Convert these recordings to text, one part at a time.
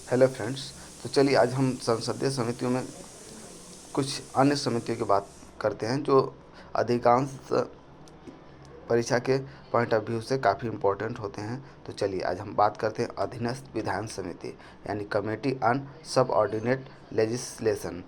Hello friends. तो चलिए आज हम संसदीय समितियों में कुछ अन्य समितियों की बात करते हैं जो अधिकांश परीक्षा के पॉइंट ऑफ व्यू से काफ़ी इम्पोर्टेंट होते हैं। तो चलिए आज हम बात करते हैं अधीनस्थ विधान समिति यानी कमेटी ऑन सब ऑर्डिनेट लेजिस्लेशन।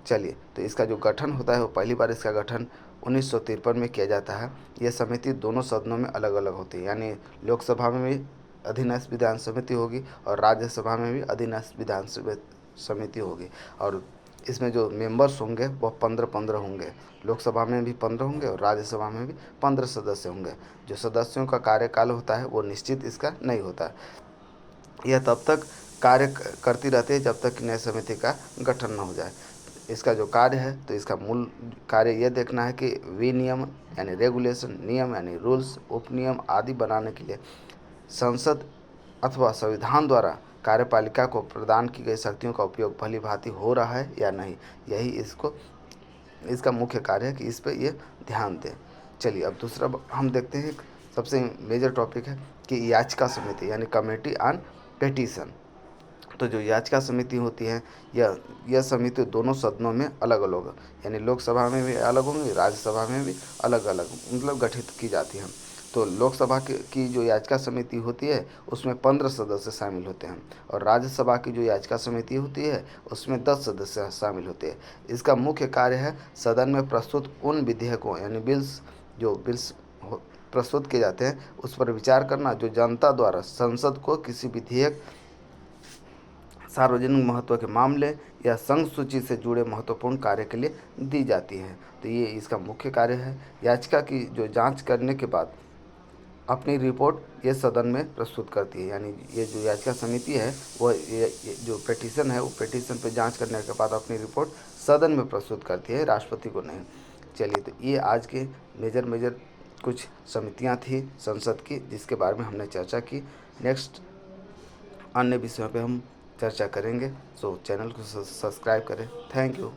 चलिए, तो इसका जो गठन होता है वो पहली बार इसका गठन 1953 में किया जाता है। यह समिति दोनों सदनों में अलग अलग होती है, यानी लोकसभा में भी अधीनस्थ विधान समिति होगी और राज्यसभा में भी अधीनस्थ विधान समिति होगी। और इसमें जो मेंबर्स होंगे वह 15-15 होंगे। लोकसभा में भी 15 होंगे और राज्यसभा में भी 15 सदस्य होंगे। जो सदस्यों का कार्यकाल होता है वो निश्चित इसका नहीं होता। यह तब तक कार्य करती रहती है जब तक कि नई समिति का गठन न हो जाए। इसका जो कार्य है, तो इसका मूल कार्य यह देखना है कि विनियम यानी रेगुलेशन, नियम यानी रूल्स, उपनियम आदि बनाने के लिए संसद अथवा संविधान द्वारा कार्यपालिका को प्रदान की गई शक्तियों का उपयोग भली भांति हो रहा है या नहीं। यही इसका मुख्य कार्य है कि इस पर ये ध्यान दें। चलिए अब दूसरा हम देखते हैं। सबसे मेजर टॉपिक है कि याचिका समिति यानी कमेटी ऑन पेटिशन। तो जो याचिका समिति होती है, यह समिति दोनों सदनों में अलग अलग, यानी लोकसभा में भी अलग होंगी, राज्यसभा में भी अलग अलग मतलब गठित की जाती हैं। तो लोकसभा की जो याचिका समिति होती है उसमें 15 सदस्य शामिल होते हैं और राज्यसभा की जो याचिका समिति होती है उसमें 10 सदस्य शामिल होते हैं। इसका मुख्य कार्य है सदन में प्रस्तुत उन विधेयकों यानी बिल्स प्रस्तुत किए जाते हैं उस पर विचार करना जो जनता द्वारा संसद को किसी विधेयक, सार्वजनिक महत्व के मामले या संघ सूची से जुड़े महत्वपूर्ण कार्य के लिए दी जाती है। तो ये इसका मुख्य कार्य है। याचिका की जो जांच करने के बाद अपनी रिपोर्ट ये सदन में प्रस्तुत करती है, यानी ये जो याचिका समिति है वो ये जो पेटिशन है वो पेटिशन पे जांच करने के बाद अपनी रिपोर्ट सदन में प्रस्तुत करती है, राष्ट्रपति को नहीं। चलिए, तो ये आज के मेजर कुछ समितियां थी संसद की जिसके बारे में हमने चर्चा की। नेक्स्ट अन्य विषयों पे हम चर्चा करेंगे। सो चैनल को सब्सक्राइब करें। Thank you.